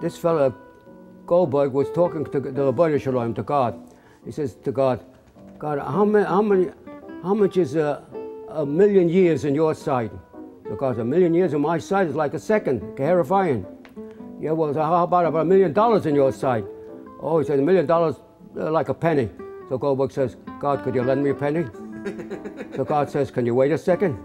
This fella, Goldberg, was talking to the Rebbeinu Shalom, to God. He says to God, God, how much is a million years in your sight? Because a million years in my sight is like a second, terrifying. Yeah, well, how about $1 million in your sight? Oh, he said, $1 million like a penny. So Goldberg says, God, could you lend me a penny? So God says, can you wait a second?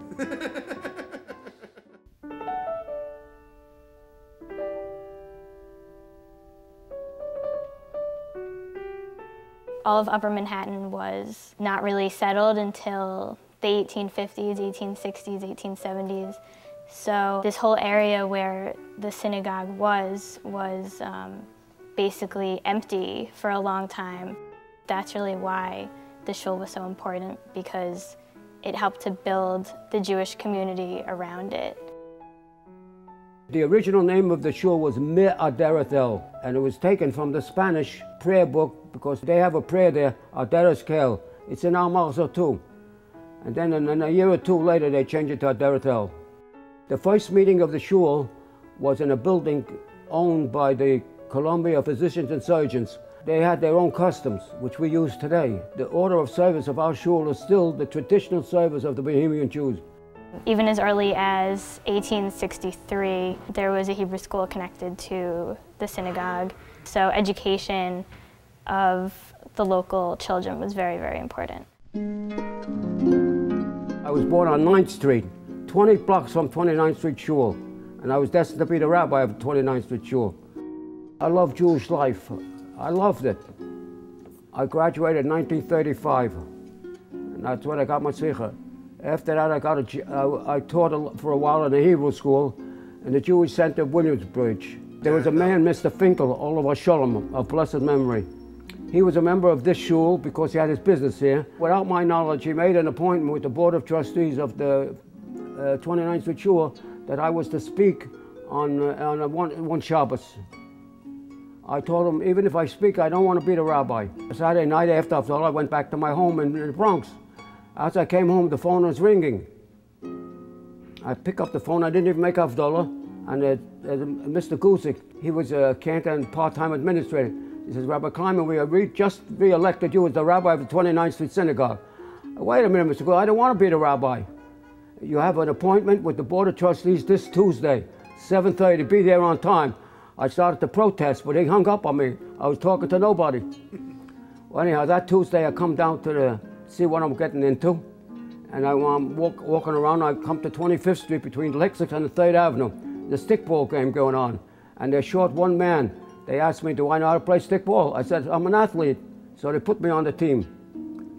All of Upper Manhattan was not really settled until the 1850s, 1860s, 1870s. So this whole area where the synagogue was basically empty for a long time. That's really why the shul was so important, because it helped to build the Jewish community around it. The original name of the shul was Mir Adereth, and it was taken from the Spanish prayer book, because they have a prayer there, Adereth. It's in our Marzo too. And then in a year or two later, they changed it to Adereth. The first meeting of the shul was in a building owned by the Columbia Physicians and Surgeons. They had their own customs, which we use today. The order of service of our shul is still the traditional service of the Bohemian Jews. Even as early as 1863, there was a Hebrew school connected to the synagogue. So education of the local children was very, very important. I was born on 9th Street, 20 blocks from 29th Street Shul, and I was destined to be the rabbi of 29th Street Shul. I love Jewish life. I loved it. I graduated in 1935, and that's when I got my tzricha. After that, I taught for a while in a Hebrew school in the Jewish Center of Williamsbridge. There was a man, Mr. Finkel, Oliver Sholem, of blessed memory. He was a member of this shul because he had his business here. Without my knowledge, he made an appointment with the Board of Trustees of the 29th Street Shul that I was to speak on one Shabbos. I told him, even if I speak, I don't want to be the rabbi. Saturday night after I went back to my home in the Bronx. As I came home, the phone was ringing. I pick up the phone, I didn't even make Havdalah, and Mr. Guzik, he was a Cantor and part-time administrator. He says, Rabbi Kleiman, we just re-elected you as the rabbi of the 29th Street Synagogue. Wait a minute, Mr. Guzik, I don't want to be the rabbi. You have an appointment with the Board of Trustees this Tuesday, 7:30, be there on time. I started to protest, but they hung up on me. I was talking to nobody. Well, anyhow, that Tuesday I come down to see what I'm getting into. And I'm walking around, I come to 25th Street between Lexington and 3rd Avenue. The stickball game going on. And they're short one man. They asked me, do I know how to play stickball? I said, I'm an athlete. So they put me on the team.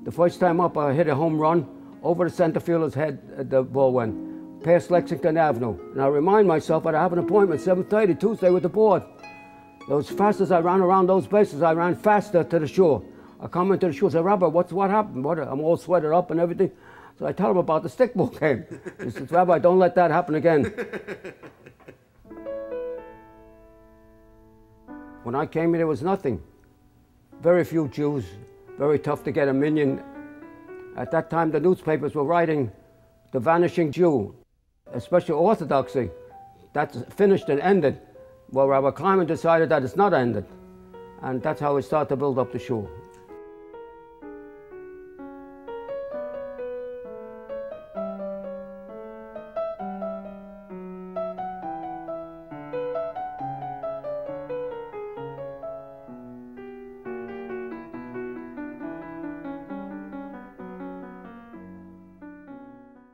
The first time up, I hit a home run. Over the center fielder's head, the ball went. Past Lexington Avenue. And I remind myself that I have an appointment, 7:30 Tuesday with the board. As fast as I ran around those bases, I ran faster to the shore. I come into the shul and say, Rabbi, what happened? I'm all sweated up and everything. So I tell him about the stickball game. He says, Rabbi, don't let that happen again. When I came here, there was nothing. Very few Jews, very tough to get a minyan. At that time, the newspapers were writing the vanishing Jew, especially Orthodoxy. That's finished and ended. Well, Rabbi Kleiman decided that it's not ended. And that's how we started to build up the shul.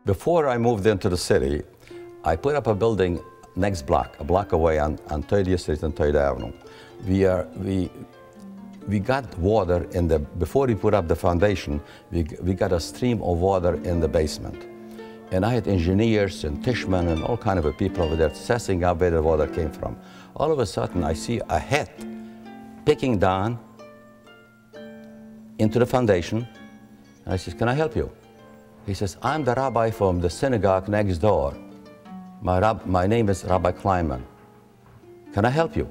Before I moved into the city, I put up a building next block, a block away on 30th Street and 3rd Avenue. We got water in the, before we put up the foundation, we got a stream of water in the basement. And I had engineers and Tishman and all kind of people over there assessing out where the water came from. All of a sudden, I see a head picking down into the foundation. And I says, can I help you? He says, I'm the rabbi from the synagogue next door. My name is Rabbi Kleiman. Can I help you?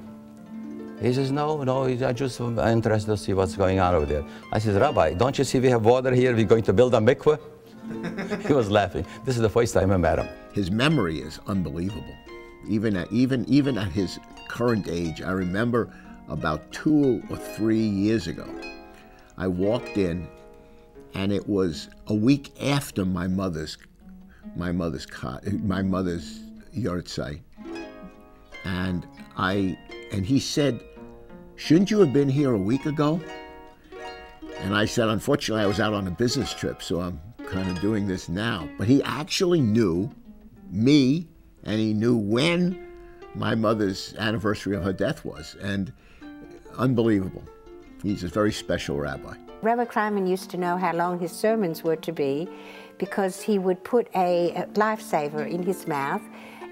He says, no, I just am interested to see what's going on over there. I says, Rabbi, don't you see we have water here? We're going to build a mikveh? He was laughing. This is the first time I met him. His memory is unbelievable. even at his current age. I remember about 2 or 3 years ago, I walked in, and it was a week after my mother's yahrzeit, and he said, "Shouldn't you have been here a week ago?" And I said, "Unfortunately, I was out on a business trip, so I'm kind of doing this now." But he actually knew me, and he knew when my mother's anniversary of her death was, and unbelievable. He's a very special rabbi. Rabbi Kleinman used to know how long his sermons were to be because he would put a lifesaver in his mouth,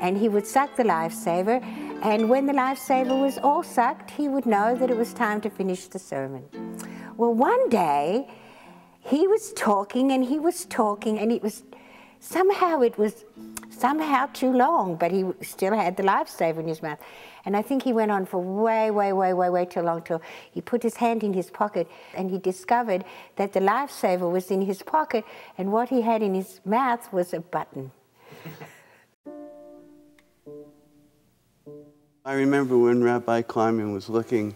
and he would suck the lifesaver, and when the lifesaver was all sucked, he would know that it was time to finish the sermon. Well, one day, he was talking, and it was somehow too long, but he still had the lifesaver in his mouth. And I think he went on for way too long, till he put his hand in his pocket, and he discovered that the lifesaver was in his pocket, and what he had in his mouth was a button. I remember when Rabbi Kleinman was looking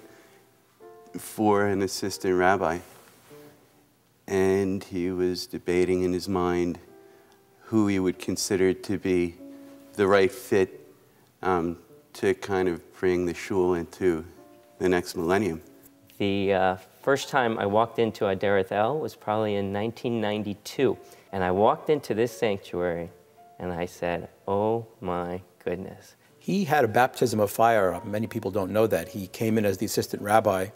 for an assistant rabbi, and he was debating in his mind who he would consider to be the right fit to kind of bring the shul into the next millennium. The first time I walked into Adereth was probably in 1992, and I walked into this sanctuary, and I said, "Oh my goodness." He had a baptism of fire. Many people don't know that. He came in as the assistant rabbi,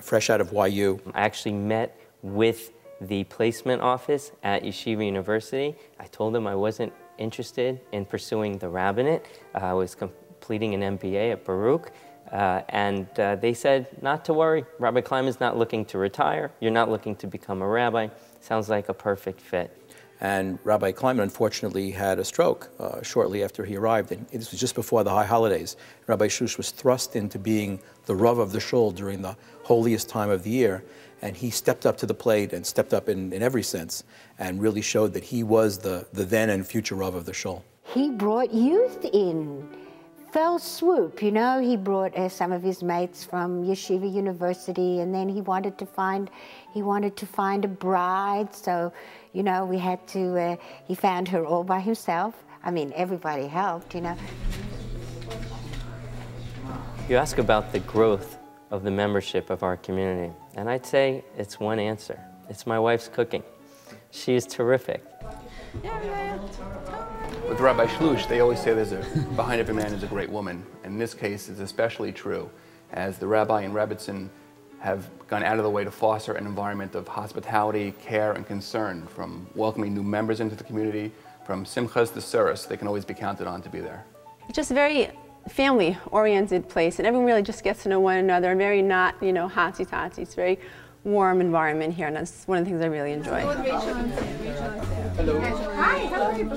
fresh out of YU. I actually met with the placement office at Yeshiva University. I told them I wasn't interested in pursuing the rabbinate. I was completing an MBA at Baruch, and they said, "Not to worry, Rabbi Kleinman's not looking to retire. You're not looking to become a rabbi. Sounds like a perfect fit." And Rabbi Kleinman, unfortunately, had a stroke shortly after he arrived. And this was just before the high holidays. Rabbi Shlush was thrust into being the Rav of the shul during the holiest time of the year. And he stepped up to the plate and stepped up in every sense and really showed that he was the then and future Rav of the shul. He brought youth in, fell swoop, you know. He brought some of his mates from Yeshiva University, and then he wanted to find a bride, so, you know, we had to, he found her all by himself. I mean, everybody helped, you know. You ask about the growth of the membership of our community, and I'd say it's one answer. It's my wife's cooking. She is terrific. With Rabbi Shlush, they always say behind every man is a great woman. And in this case, it's especially true, as the rabbi and Rebbitzin have gone out of the way to foster an environment of hospitality, care, and concern, from welcoming new members into the community, from simchas to suras. They can always be counted on to be there. Just a very family-oriented place, and everyone really just gets to know one another, and very not, you know, hotsy-totsy. It's a very warm environment here, and that's one of the things I really enjoy. Hello. Hi, how are you?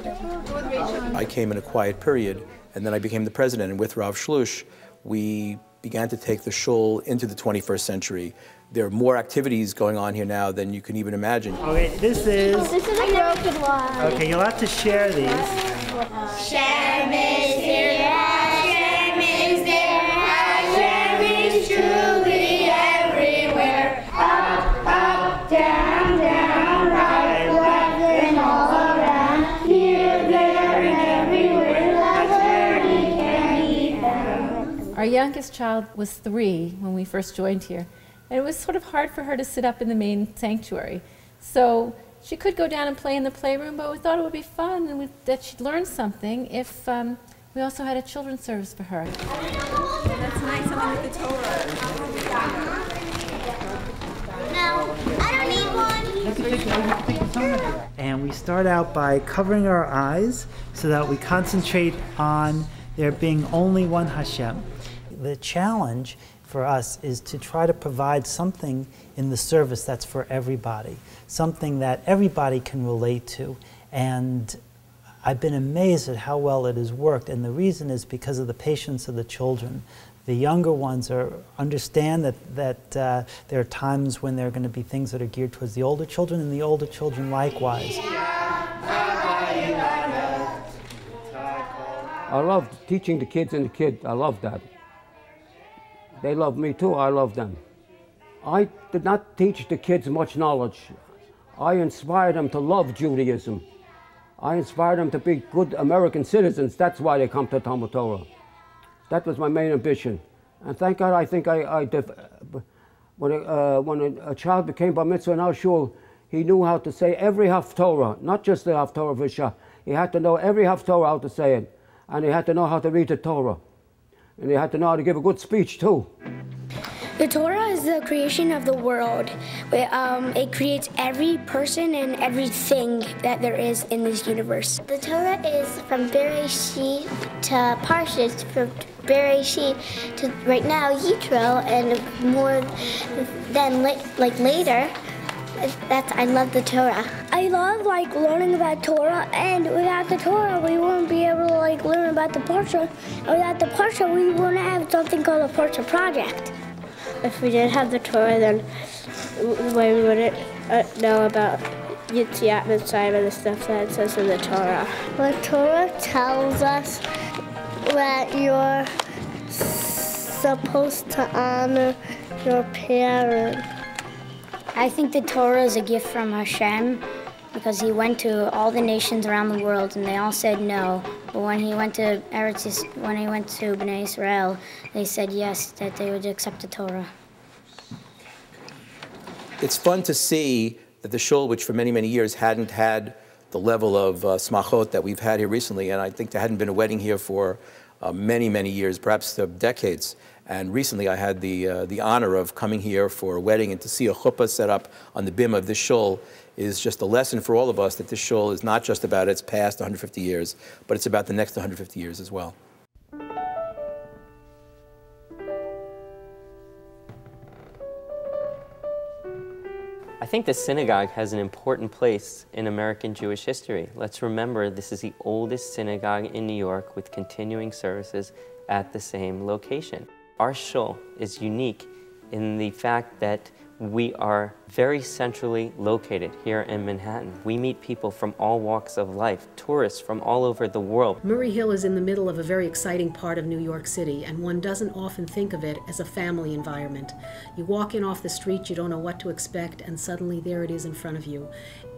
I came in a quiet period, and then I became the president, and with Rav Shlush, we began to take the shul into the 21st century. There are more activities going on here now than you can even imagine. Okay, this is a broken one. Okay, you'll have to share these. Hashem is here, Hashem is there, Hashem is truly everywhere. Up, down, down, right, left, and all around. Here, there, and everywhere, that's where He can be found. Our youngest child was 3 when we first joined here. And it was sort of hard for her to sit up in the main sanctuary. So she could go down and play in the playroom, but we thought it would be fun and that she'd learn something if we also had a children's service for her. That's nice, something with the Torah. No, I don't need one. And we start out by covering our eyes so that we concentrate on there being only one Hashem. The challenge for us is to try to provide something in the service that's for everybody, something that everybody can relate to. And I've been amazed at how well it has worked, and the reason is because of the patience of the children. The younger ones understand that there are times when there are going to be things that are geared towards the older children, and the older children likewise. I love teaching the kids and the kids. I love that. They love me too, I love them. I did not teach the kids much knowledge. I inspired them to love Judaism. I inspired them to be good American citizens. That's why they come to Talmud Torah. That was my main ambition. And thank God, I think when a child became bar mitzvah in our shul, he knew how to say every haftorah, not just the haftorah v'shah. He had to know every haftorah how to say it. And he had to know how to read the Torah. And he had to know how to give a good speech too. The Torah is the creation of the world. It creates every person and everything that there is in this universe. The Torah is from Bereshit to Parshas, from Bereshit to right now Yitro, and more than later. I love the Torah. I love learning about Torah, and without the Torah we wouldn't be able to learn about the Parsha. And without the Parsha we wouldn't have something called a Parsha project. If we did have the Torah, then we wouldn't know about Yetziat Mitzrayim and the stuff that it says in the Torah. The Torah tells us that you're supposed to honor your parents. I think the Torah is a gift from Hashem because he went to all the nations around the world and they all said no. But when he went to Bnei Israel, they said yes, that they would accept the Torah. It's fun to see that the shul, which for many, many years hadn't had the level of smachot that we've had here recently, and I think there hadn't been a wedding here for many, many years, perhaps decades. And recently I had the honor of coming here for a wedding, and to see a chuppah set up on the bim of this shul is just a lesson for all of us that this shul is not just about its past 150 years, but it's about the next 150 years as well. I think the synagogue has an important place in American Jewish history. Let's remember this is the oldest synagogue in New York with continuing services at the same location. Our shul is unique in the fact that we are very centrally located here in Manhattan. We meet people from all walks of life, tourists from all over the world. Murray Hill is in the middle of a very exciting part of New York City, and one doesn't often think of it as a family environment. You walk in off the street, you don't know what to expect, and suddenly there it is in front of you,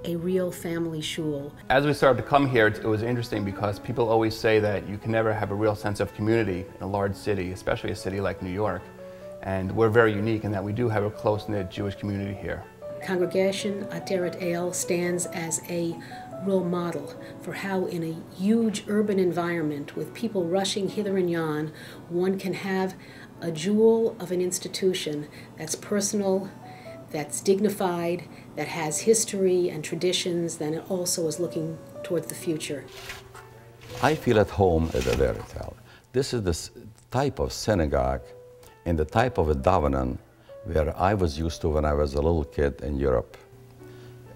a real family shul. As we started to come here, it was interesting because people always say that you can never have a real sense of community in a large city, especially a city like New York. And we're very unique in that we do have a close-knit Jewish community here. Congregation Adereth stands as a role model for how in a huge urban environment with people rushing hither and yon, one can have a jewel of an institution that's personal, that's dignified, that has history and traditions, then it also is looking towards the future. I feel at home at Adereth. This is the type of synagogue and the type of a davening where I was used to when I was a little kid in Europe.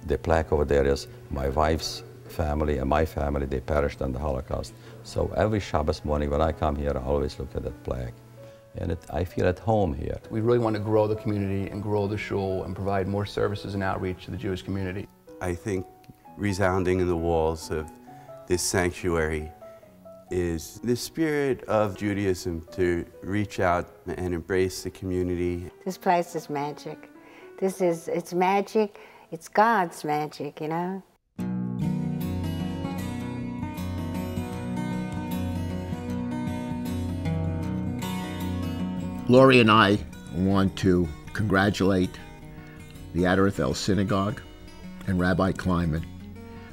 The plaque over there is my wife's family and my family, they perished in the Holocaust. So every Shabbos morning when I come here, I always look at that plaque. And I feel at home here. We really want to grow the community and grow the shul and provide more services and outreach to the Jewish community. I think resounding in the walls of this sanctuary is the spirit of Judaism to reach out and embrace the community. This place is magic. It's magic. It's God's magic, you know? Lori and I want to congratulate the Adereth Synagogue and Rabbi Kleinman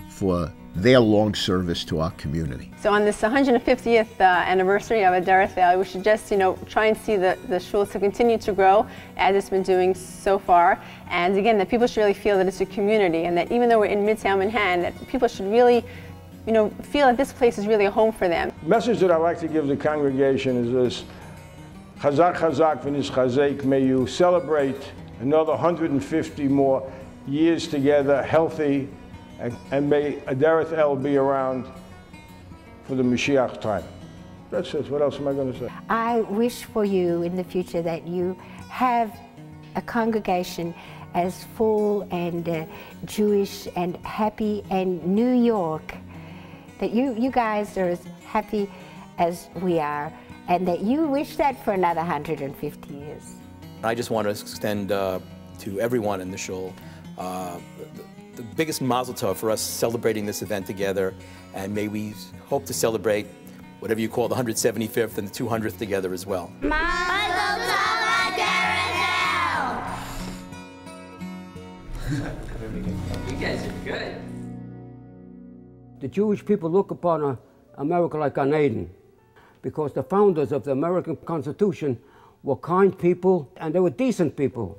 for their long service to our community. So on this 150th anniversary of Adereth, we should just, try and see the shul to continue to grow as it's been doing so far. And again, that people should really feel that it's a community, and that even though we're in Midtown Manhattan, that people should really, feel that this place is really a home for them. The message that I'd like to give the congregation is this: Chazak, Chazak, v'nish chazek. May you celebrate another 150 more years together, healthy, and may Adereth be around for the Mashiach time. That's it. What else am I going to say? I wish for you in the future that you have a congregation as full and Jewish and happy and New York, that you guys are as happy as we are, and that you wish that for another 150 years. I just want to extend to everyone in the shul the biggest mazel tov for us celebrating this event together, and may we hope to celebrate whatever you call the 175th and the 200th together as well. Mazel tov, Adereth! You guys are good. The Jewish people look upon America like Gan Eden, because the founders of the American Constitution were kind people and they were decent people.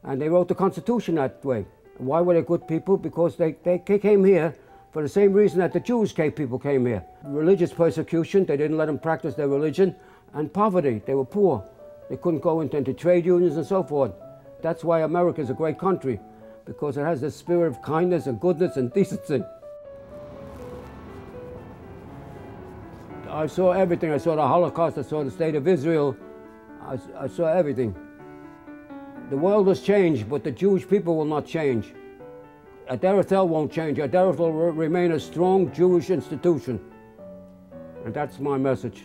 And they wrote the Constitution that way. Why were they good people? Because they came here for the same reason that the Jewish people came here. Religious persecution, they didn't let them practice their religion, and poverty, they were poor. They couldn't go into trade unions and so forth. That's why America is a great country, because it has the spirit of kindness and goodness and decency. I saw everything. I saw the Holocaust, I saw the state of Israel, I saw everything. The world has changed, but the Jewish people will not change. Adereth won't change. Adereth will remain a strong Jewish institution. And that's my message.